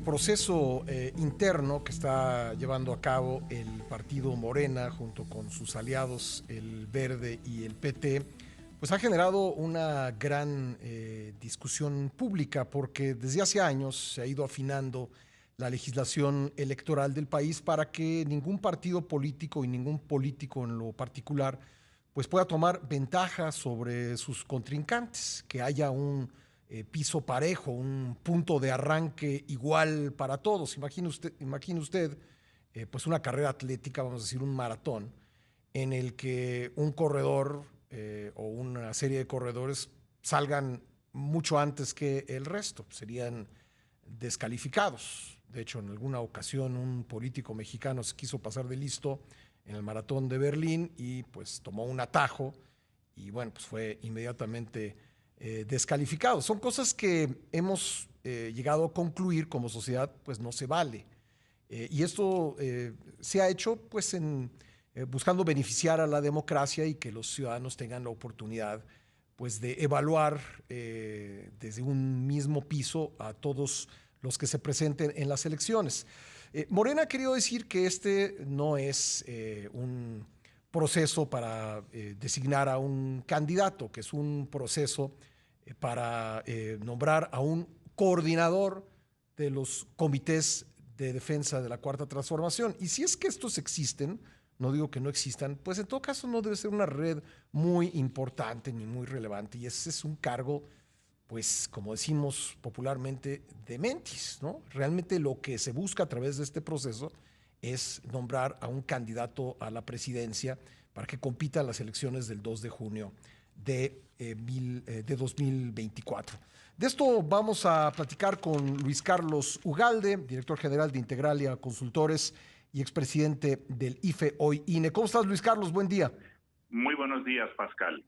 proceso interno que está llevando a cabo el partido Morena junto con sus aliados, el Verde y el PT, pues ha generado una gran discusión pública porque desde hace años se ha ido afinando la legislación electoral del país para que ningún partido político y ningún político en lo particular pues pueda tomar ventaja sobre sus contrincantes, que haya un piso parejo, un punto de arranque igual para todos. Imagine usted pues una carrera atlética, vamos a decir un maratón, en el que un corredor o una serie de corredores salgan mucho antes que el resto, serían descalificados. De hecho, en alguna ocasión un político mexicano se quiso pasar de listo en el maratón de Berlín y pues tomó un atajo y bueno, pues fue inmediatamente descalificado. Son cosas que hemos llegado a concluir como sociedad, pues no se vale. Y esto se ha hecho pues buscando beneficiar a la democracia y que los ciudadanos tengan la oportunidad pues de evaluar desde un mismo piso a todos los que se presenten en las elecciones. Morena ha querido decir que este no es un proceso para designar a un candidato, que es un proceso para nombrar a un coordinador de los comités de defensa de la Cuarta Transformación. Y si es que estos existen, no digo que no existan, pues en todo caso no debe ser una red muy importante ni muy relevante. Y ese es un cargo, pues como decimos popularmente, de mentis, ¿no? Realmente lo que se busca a través de este proceso es nombrar a un candidato a la presidencia para que compita en las elecciones del 2 de junio de 2024. De esto vamos a platicar con Luis Carlos Ugalde, director general de Integralia Consultores y expresidente del IFE, hoy INE. ¿Cómo estás, Luis Carlos? Buen día. Muy buenos días, Pascal.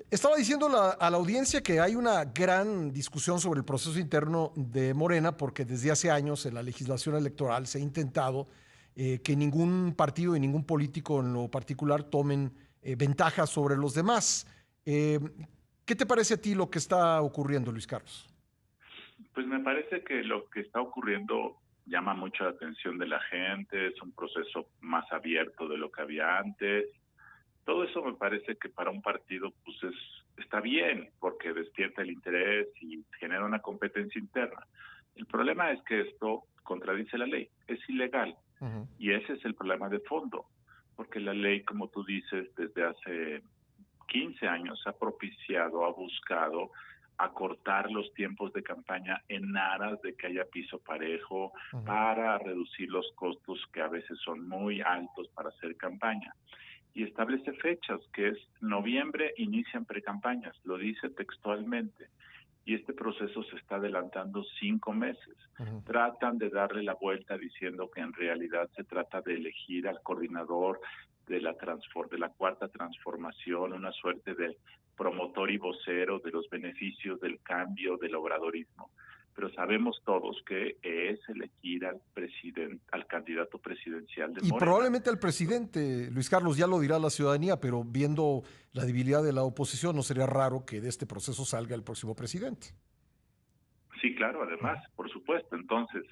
Estaba diciendo a la audiencia que hay una gran discusión sobre el proceso interno de Morena porque desde hace años en la legislación electoral se ha intentado que ningún partido y ningún político en lo particular tomen ventaja sobre los demás. Eh, ¿Qué te parece a ti lo que está ocurriendo, Luis Carlos? Pues me parece que lo que está ocurriendo llama mucho la atención de la gente, es un proceso más abierto de lo que había antes. Todo eso me parece que para un partido pues está bien, porque despierta el interés y genera una competencia interna. El problema es que esto contradice la ley, es ilegal. Uh-huh. Y ese es el problema de fondo, porque la ley, como tú dices, desde hace 15 años ha propiciado, ha buscado acortar los tiempos de campaña en aras de que haya piso parejo, Uh-huh. para reducir los costos que a veces son muy altos para hacer campaña. Y establece fechas, que es noviembre inician precampañas, lo dice textualmente. Y este proceso se está adelantando 5 meses. Uh-huh. Tratan de darle la vuelta diciendo que en realidad se trata de elegir al coordinador de la Cuarta Transformación, una suerte de promotor y vocero de los beneficios del cambio, del obradorismo. Pero sabemos todos que es elegir al candidato presidencial de Y Morena. probablemente al presidente, Luis Carlos, ya lo dirá la ciudadanía, pero viendo la debilidad de la oposición, no sería raro que de este proceso salga el próximo presidente. Sí, claro, además, por supuesto. Entonces,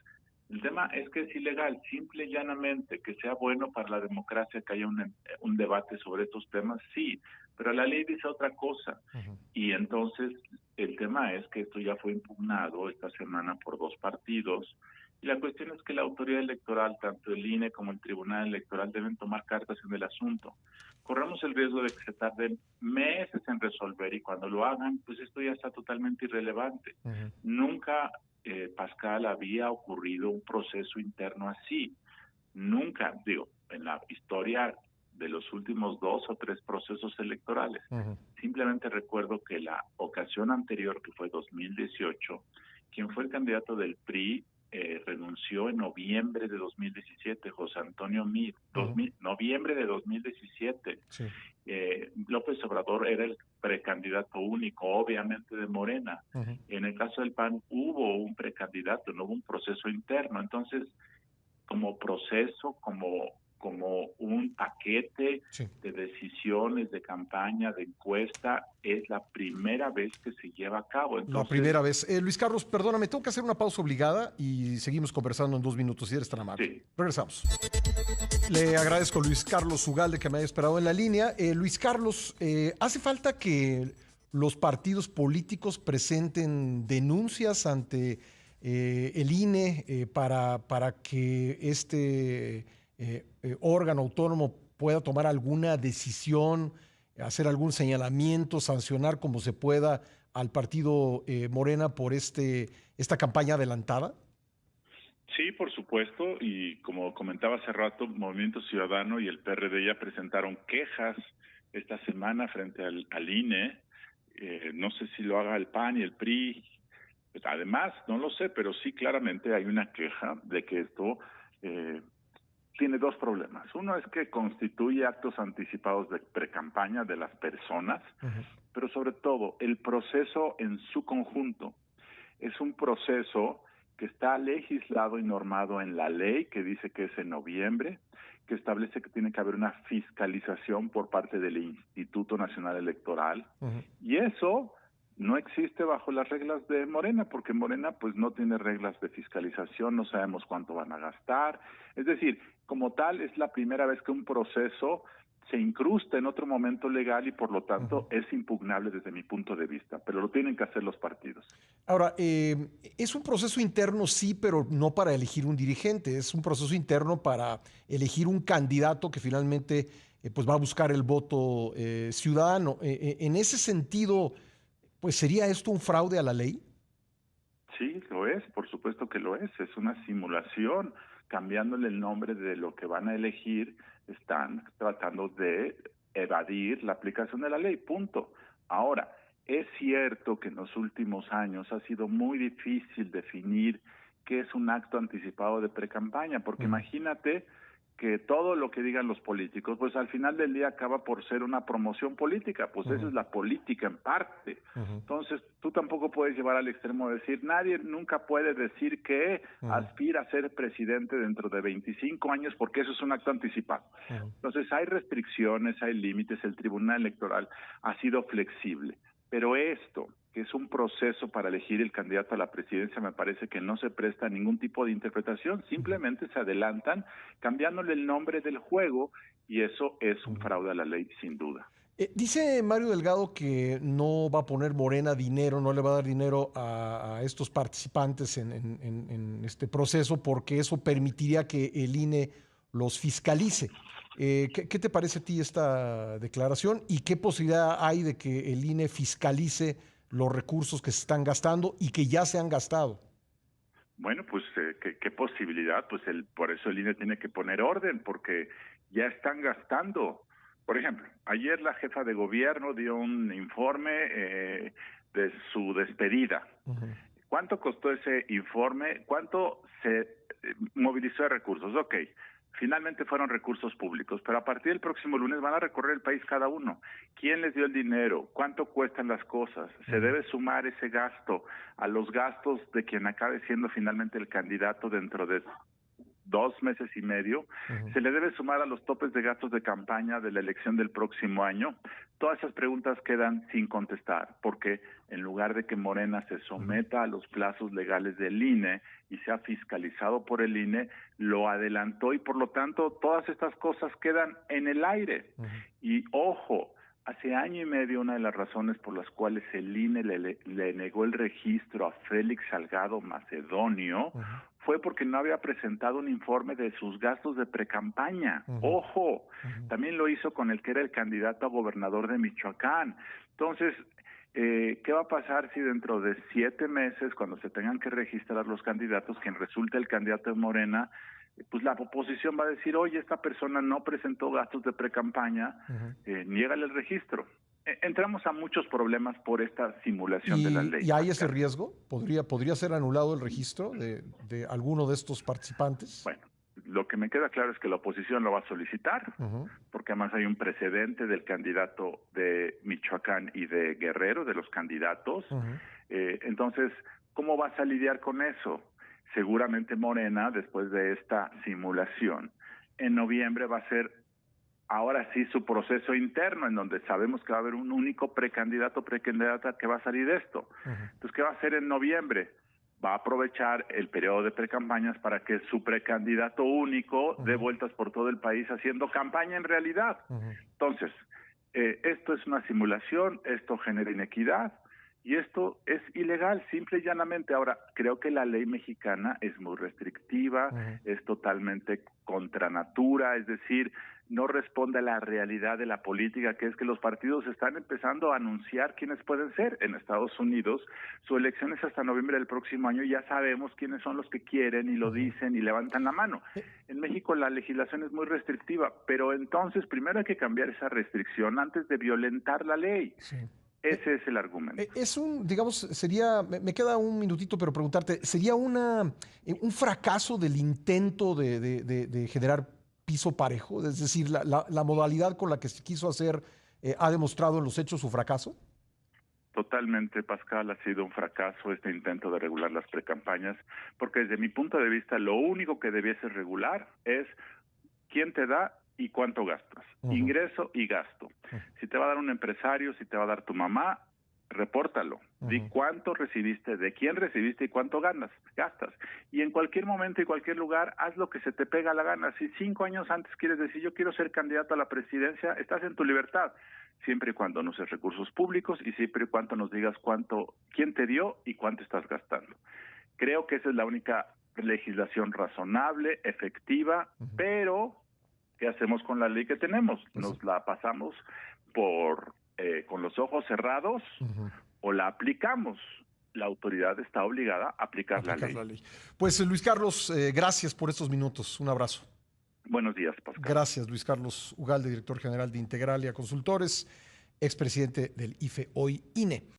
el tema es que es ilegal, simple y llanamente, que sea bueno para la democracia que haya un debate sobre estos temas, sí, pero la ley dice otra cosa. Uh-huh. Y entonces, el tema es que esto ya fue impugnado esta semana por 2 partidos, y la cuestión es que la autoridad electoral, tanto el INE como el Tribunal Electoral, deben tomar cartas en el asunto. Corremos el riesgo de que se tarden meses en resolver, y cuando lo hagan, pues esto ya está totalmente irrelevante. Uh-huh. Nunca, Pascal, había ocurrido un proceso interno así. Nunca, digo, en la historia de los últimos 2 o 3 procesos electorales. Uh-huh. Simplemente recuerdo que la ocasión anterior, que fue 2018, quien fue el candidato del PRI renunció en noviembre de 2017, José Antonio Meade, Uh-huh. noviembre de 2017. Sí. López Obrador era el precandidato único, obviamente de Morena. Uh-huh. En el caso del PAN hubo un precandidato, no hubo un proceso interno. Entonces, como proceso, como como un paquete Sí. de decisiones, de campaña, de encuesta. Es la primera vez que se lleva a cabo. La Entonces, primera vez. Luis Carlos, perdóname, tengo que hacer una pausa obligada y seguimos conversando en 2 minutos, si eres tan amable. sí, Regresamos. Le agradezco a Luis Carlos Ugalde que me haya esperado en la línea. Luis Carlos, ¿hace falta que los partidos políticos presenten denuncias ante el INE para que este órgano autónomo pueda tomar alguna decisión, hacer algún señalamiento, sancionar como se pueda al partido Morena por esta campaña adelantada? sí, por supuesto, y como comentaba hace rato, Movimiento Ciudadano y el PRD ya presentaron quejas esta semana frente al INE. No sé si lo haga el PAN y el PRI. Además, no lo sé, pero sí claramente hay una queja de que esto tiene dos problemas. Uno es que constituye actos anticipados de precampaña de las personas, pero sobre todo el proceso en su conjunto es un proceso que está legislado y normado en la ley, que dice que es en noviembre, que establece que tiene que haber una fiscalización por parte del Instituto Nacional Electoral, y eso no existe bajo las reglas de Morena, porque Morena pues no tiene reglas de fiscalización, no sabemos cuánto van a gastar. Es decir, como tal, es la primera vez que un proceso se incrusta en otro momento legal y por lo tanto es impugnable desde mi punto de vista, pero lo tienen que hacer los partidos. Ahora, es un proceso interno, sí, pero no para elegir un dirigente, es un proceso interno para elegir un candidato que finalmente pues va a buscar el voto ciudadano. En ese sentido, pues ¿sería esto un fraude a la ley? Sí, lo es, por supuesto que lo es una simulación. Cambiándole el nombre de lo que van a elegir, están tratando de evadir la aplicación de la ley, punto. Ahora, es cierto que en los últimos años ha sido muy difícil definir qué es un acto anticipado de precampaña, porque imagínate que todo lo que digan los políticos, pues al final del día acaba por ser una promoción política, pues esa es la política en parte. Entonces, tú tampoco puedes llevar al extremo de decir, nadie nunca puede decir que aspira a ser presidente dentro de 25 años porque eso es un acto anticipado. Entonces, hay restricciones, hay límites, el Tribunal Electoral ha sido flexible, pero esto, que es un proceso para elegir el candidato a la presidencia, me parece que no se presta a ningún tipo de interpretación, simplemente se adelantan cambiándole el nombre del juego y eso es un fraude a la ley sin duda. Dice Mario Delgado que no va a poner Morena dinero, no le va a dar dinero a estos participantes en este proceso porque eso permitiría que el INE los fiscalice. ¿Qué te parece a ti esta declaración y qué posibilidad hay de que el INE fiscalice los recursos que se están gastando y que ya se han gastado? Bueno, pues ¿qué posibilidad? Pues por eso el INE tiene que poner orden, porque ya están gastando. Por ejemplo, ayer la jefa de gobierno dio un informe de su despedida. ¿Cuánto costó ese informe? ¿Cuánto se movilizó de recursos? Ok, finalmente fueron recursos públicos, pero a partir del próximo lunes van a recorrer el país cada uno. ¿Quién les dio el dinero? ¿Cuánto cuestan las cosas? Se debe sumar ese gasto a los gastos de quien acabe siendo finalmente el candidato dentro de 2 meses y medio, se le debe sumar a los topes de gastos de campaña de la elección del próximo año. Todas esas preguntas quedan sin contestar, porque en lugar de que Morena se someta a los plazos legales del INE y sea fiscalizado por el INE, lo adelantó y por lo tanto todas estas cosas quedan en el aire. Y ojo, hace año y medio una de las razones por las cuales el INE le negó el registro a Félix Salgado Macedonio fue porque no había presentado un informe de sus gastos de precampaña. Ojo, también lo hizo con el que era el candidato a gobernador de Michoacán. Entonces, ¿qué va a pasar si dentro de 7 meses, cuando se tengan que registrar los candidatos, quien resulta el candidato de Morena, pues la oposición va a decir, oye, esta persona no presentó gastos de precampaña, niégale el registro? Entramos a muchos problemas por esta simulación de la ley, ¿Y hay Juan ese Carlos. riesgo? ¿Podría ser anulado el registro de alguno de estos participantes? Bueno, lo que me queda claro es que la oposición lo va a solicitar, porque además hay un precedente del candidato de Michoacán y de Guerrero, de los candidatos. Entonces, ¿cómo vas a lidiar con eso? Seguramente Morena, después de esta simulación, en noviembre va a ser ahora sí su proceso interno, en donde sabemos que va a haber un único precandidato o precandidata que va a salir de esto. Entonces, ¿qué va a hacer en noviembre? Va a aprovechar el periodo de precampañas para que su precandidato único dé vueltas por todo el país haciendo campaña en realidad. Entonces, esto es una simulación, esto genera inequidad y esto es ilegal, simple y llanamente. Ahora, creo que la ley mexicana es muy restrictiva, es totalmente contra natura, es decir, no responde a la realidad de la política, que es que los partidos están empezando a anunciar quiénes pueden ser. En Estados Unidos, su elección es hasta noviembre del próximo año y ya sabemos quiénes son los que quieren y lo dicen y levantan la mano. En México la legislación es muy restrictiva, pero entonces primero hay que cambiar esa restricción antes de violentar la ley. Sí. Ese es el argumento. Es digamos, sería, me queda un minutito, pero preguntarte, ¿sería un fracaso del intento de generar piso parejo? Es decir, la modalidad con la que se quiso hacer ha demostrado en los hechos su fracaso. Totalmente, Pascal, ha sido un fracaso este intento de regular las precampañas, porque desde mi punto de vista lo único que debiese regular es quién te da y cuánto gastas, ingreso y gasto. Si te va a dar un empresario, si te va a dar tu mamá, repórtalo. Di cuánto recibiste, de quién recibiste y cuánto gastas. Y en cualquier momento y cualquier lugar, haz lo que se te pega la gana. Si 5 años antes quieres decir yo quiero ser candidato a la presidencia, estás en tu libertad, siempre y cuando no uses recursos públicos y siempre y cuando nos digas quién te dio y cuánto estás gastando. Creo que esa es la única legislación razonable, efectiva, pero ¿qué hacemos con la ley que tenemos? ¿Nos la pasamos con los ojos cerrados o la aplicamos? La autoridad está obligada a aplicar la ley. Pues Luis Carlos, gracias por estos minutos. Un abrazo. Buenos días, Pascal. Gracias, Luis Carlos Ugalde, director general de Integralia Consultores, expresidente del IFE, hoy INE.